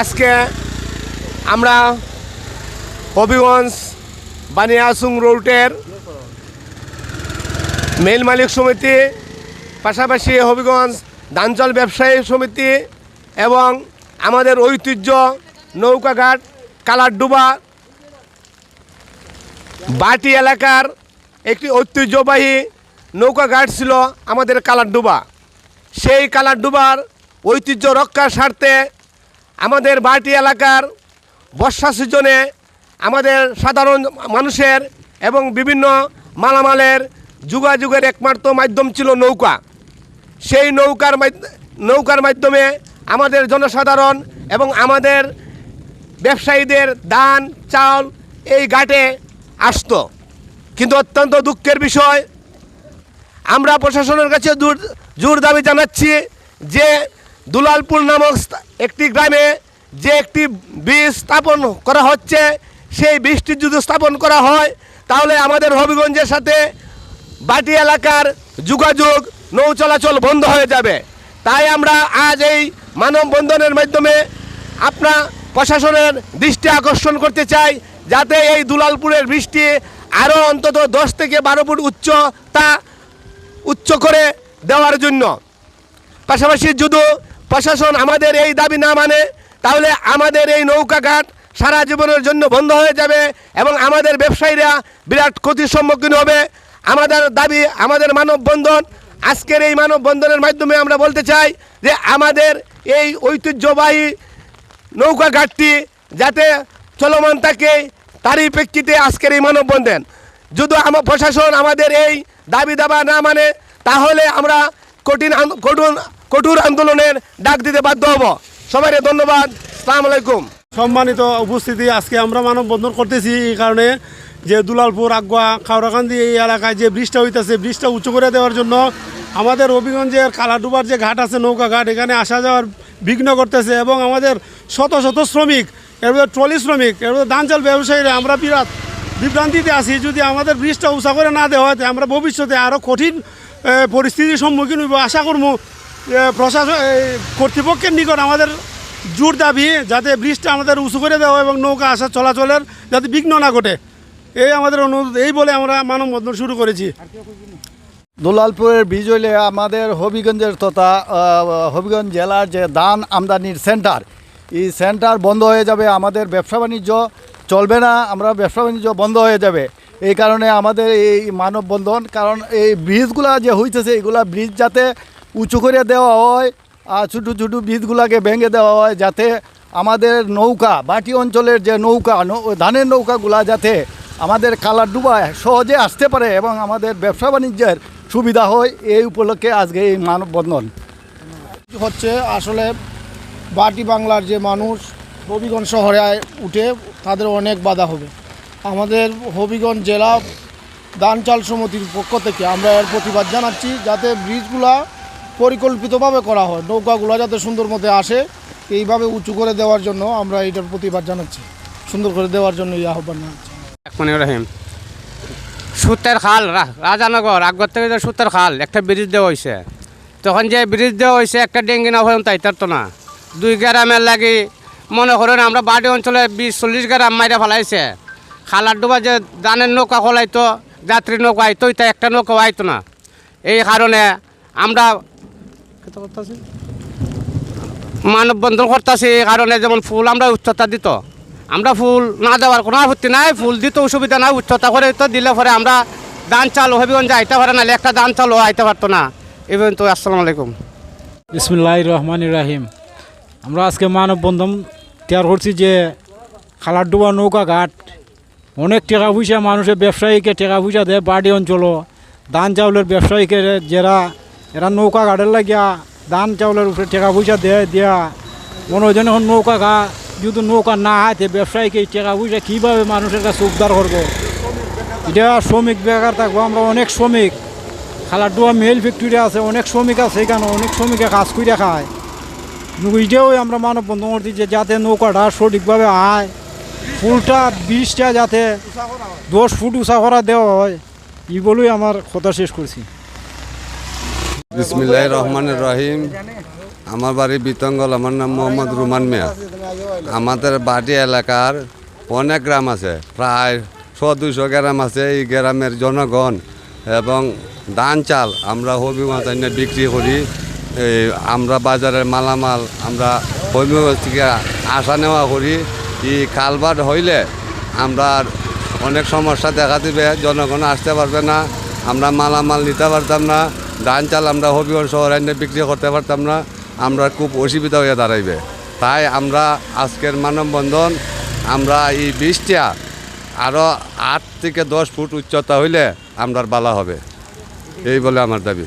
আজকে আমরা হবিগঞ্জ বানিয়াচং রোডের মেল মালিক সমিতি, পাশাপাশি হবিগঞ্জ ধানচাল ব্যবসায়ী সমিতি এবং আমাদের ঐতিহ্য নৌকাঘাট কালারডুবা বাটি এলাকার একটি ঐতিহ্যবাহী নৌকাঘাট ছিল আমাদের কালারডুবা। সেই কালারডুবার ঐতিহ্য রক্ষার স্বার্থে আমাদের বাটি এলাকার বর্ষা সিজনে আমাদের সাধারণ মানুষের এবং বিভিন্ন মালামালের যোগাযোগের একমাত্র মাধ্যম ছিল নৌকা। সেই নৌকার মাধ্যমে আমাদের জনসাধারণ এবং আমাদের ব্যবসায়ীদের ধান চাল এই ঘাটে আসতো। কিন্তু অত্যন্ত দুঃখের বিষয়, আমরা প্রশাসনের কাছে জোর দাবি জানাচ্ছি যে দুলালপুর নামক একটি গ্রামে যে একটি ব্রিজ স্থাপন করা হচ্ছে, সেই ব্রিজটি যদি স্থাপন করা হয় তাহলে আমাদের হবিগঞ্জের সাথে বাটি এলাকার যোগাযোগ নৌ চলাচল বন্ধ হয়ে যাবে। তাই আমরা আজ এই মানববন্ধনের মাধ্যমে আপনার প্রশাসনের দৃষ্টি আকর্ষণ করতে চাই, যাতে এই দুলালপুরের ব্রিজটি আরও অন্তত 10 থেকে 12 ফুট উচ্চ করে দেওয়ার জন্য। পাশাপাশি যদি প্রশাসন আমাদের এই দাবি না মানে তাহলে আমাদের এই নৌকাঘাট সারা জীবনের জন্য বন্ধ হয়ে যাবে এবং আমাদের ব্যবসায়ীরা বিরাট ক্ষতির সম্মুখীন হবে। আমাদের দাবি, আমাদের মানববন্ধন, আজকের এই মানববন্ধনের মাধ্যমে আমরা বলতে চাই যে আমাদের এই ঐতিহ্যবাহী নৌকাঘাটটি যাতে চলমান থাকে, তারই প্রেক্ষিতে আজকের এই মানববন্ধন। যদি প্রশাসন আমাদের এই দাবি দাবা না মানে তাহলে আমরা কঠোর আন্দোলনের ডাক দিতে বাধ্য হব। সবাইকে ধন্যবাদ। আসসালামু আলাইকুম। সম্মানিত উপস্থিতি, আজকে আমরা মানববন্ধন করতেছি এই কারণে যে দুলালপুর আগুয়া খাওড়াকান্দি এই এলাকায় যে ব্রিজটা হইতেছে, ব্রিজটা উঁচু করে দেওয়ার জন্য আমাদের হবিগঞ্জের কালারডুবার যে ঘাট আছে নৌকা ঘাট, এখানে আসা যাওয়ার বিঘ্ন করতেছে এবং আমাদের শত শত শ্রমিক, এরপরে ট্রলি শ্রমিক, এরপরে ধানচাল ব্যবসায়ীরা আমরা বিরাট বিভ্রান্তিতে আছি। যদি আমাদের ব্রিজটা উঁচা করে না দেওয়া হয় আমরা ভবিষ্যতে আরও কঠিন পরিস্থিতির সম্মুখীন হইব। আশা করব প্রশাসন কর্তৃপক্ষের নিকট আমাদের জোর দাবি যাতে ব্রিজটা আমাদের উঁচু করে দেওয়া এবং নৌকা আসা চলাচলের যাতে বিঘ্ন না ঘটে, এই আমাদের অনুরোধ। এই বলে আমরা মানববন্ধন শুরু করেছি। দুলালপুরের ব্রিজ হইলে আমাদের হবিগঞ্জের তথা হবিগঞ্জ জেলার যে ধান আমদানির সেন্টার, এই সেন্টার বন্ধ হয়ে যাবে, আমাদের ব্যবসা বাণিজ্য চলবে না, আমরা ব্যবসা বাণিজ্য বন্ধ হয়ে যাবে। এই কারণে আমাদের এই মানববন্ধন। কারণ এই ব্রিজগুলা যে হইতেছে এগুলা ব্রিজ যাতে উঁচু করে দেওয়া হয় আর ছোটো ছোটো ব্রিজগুলাকে ভেঙে দেওয়া হয়, যাতে আমাদের নৌকা বাটি অঞ্চলের যে নৌকা ধানের নৌকাগুলা যাতে আমাদের কালারডুবায় সহজে আসতে পারে এবং আমাদের ব্যবসা বাণিজ্যের সুবিধা হয়, এই উপলক্ষে আজকে এই মানববন্ধন হচ্ছে। আসলে বাটি বাংলার যে মানুষ হবিগঞ্জ শহরে উঠে তাদের অনেক বাধা হবে। আমাদের হবিগঞ্জ জেলা ধানচাল সমিতির পক্ষ থেকে আমরা এর প্রতিবাদ জানাচ্ছি, যাতে ব্রিজগুলা পরিকল্পিতভাবে করা হয়, নৌকাগুলো যাতে সুন্দর মতো আসে, এইভাবে উঁচু করে দেওয়ার জন্য আমরা এটার প্রতিবাদ জানাচ্ছি, সুন্দর করে দেওয়ার জন্য এই আহ্বান জানাচ্ছি। রহিম সুতের খাল রাজানগর আগর থেকে যে সুতের খাল একটা ব্রিজ দেওয়া হয়েছে, তখন যে ব্রিজ দেওয়া হয়েছে একটা ডেঙ্গি না হয়ে তাই তার তো না 2 গ্রামের লাগে মনে করেন আমরা বাড়ি অঞ্চলে 20-40 গ্রাম মাইরা ফেলাইছে। খালারডুবা যে ধানের নৌকা খোলাইতো, যাত্রী নৌকা আইতো, তাই একটা নৌকা আইতো না। এই কারণে আমরা মানববন্ধন করতেছি। এই কারণে যেমন ফুল আমরা উচ্চতা দিত, আমরা ফুল না দেওয়ার কোনো আপত্তি নাই, ফুল দিতে অসুবিধা নাই, উচ্চতা করে তো দিলে পরে আমরা ধান চাল হবিগঞ্জে আইতে পারে না, একটা ধান চালও আইতে পারতো না। এই পর্যন্ত। আসসালামু আলাইকুম। বিসমিল্লাহির রহমানির রহিম। আমরা আজকে মানববন্ধন তৈরি করছি যে খালারডুবা নৌকা ঘাট অনেক টাকা পয়সা মানুষের ব্যবসায়ীকে টাকা পয়সা দেয়, বাড়ি অঞ্চল ধান চাউলের ব্যবসায়ীকে যারা এরা নৌকা ঘাটের লাগিয়া ধান চাউলের উপরে টাকা পয়সা দেয়া মনে হয় যেন নৌকা ঘা যদি নৌকা না হাতে ব্যবসায়ীকে টাকা পয়সা কীভাবে মানুষের কাছে উদ্ধার করবো। এটা শ্রমিক বেকার থাকবো, আমরা অনেক শ্রমিক খালারডুবা মেল ফ্যাক্টরি আছে, অনেক শ্রমিক আছে, এখানে অনেক শ্রমিকে কাজ করে খায়। এটাও আমরা মানববন্ধন করছি যে যাতে নৌকাটা সঠিকভাবে আয়, ফুলটা ব্রিজটা যাতে 10 ফুট উঁচা করা দেওয়া হয়, এই বলেই আমার কথা শেষ করছি। বিসমিল্লাহির রহমানির রহিম। আমার বাড়ি বিতঙ্গল, আমার নাম মোহাম্মদ রুমান মিয়া। আমাদের বাটি এলাকার অনেক গ্রাম আছে, প্রায় 100-200 গ্রাম আছে। এই গ্রামের জনগণ এবং ধান চাল আমরা হবিগঞ্জ এনে বিক্রি করি। আমরা বাজারের মালামাল আমরা হবিগঞ্জ থেকে আসা নেওয়া করি। এই খালবাট হইলে আমরা অনেক সমস্যা দেখা দিবে, জনগণ আসতে পারবে না, আমরা মালামাল নিতে পারতাম না, ধান চাল আমরা হবিগঞ্জ শহরে এনে বিক্রি করতে পারতাম না, আমরা খুব অসুবিধা হয়ে দাঁড়াইবে। তাই আমরা আজকের মানববন্ধন, আমরা এই ব্রিজটা আরও 8 থেকে 10 ফুট উচ্চতা হইলে আমরা বালা হবে, এই বলে আমার দাবি।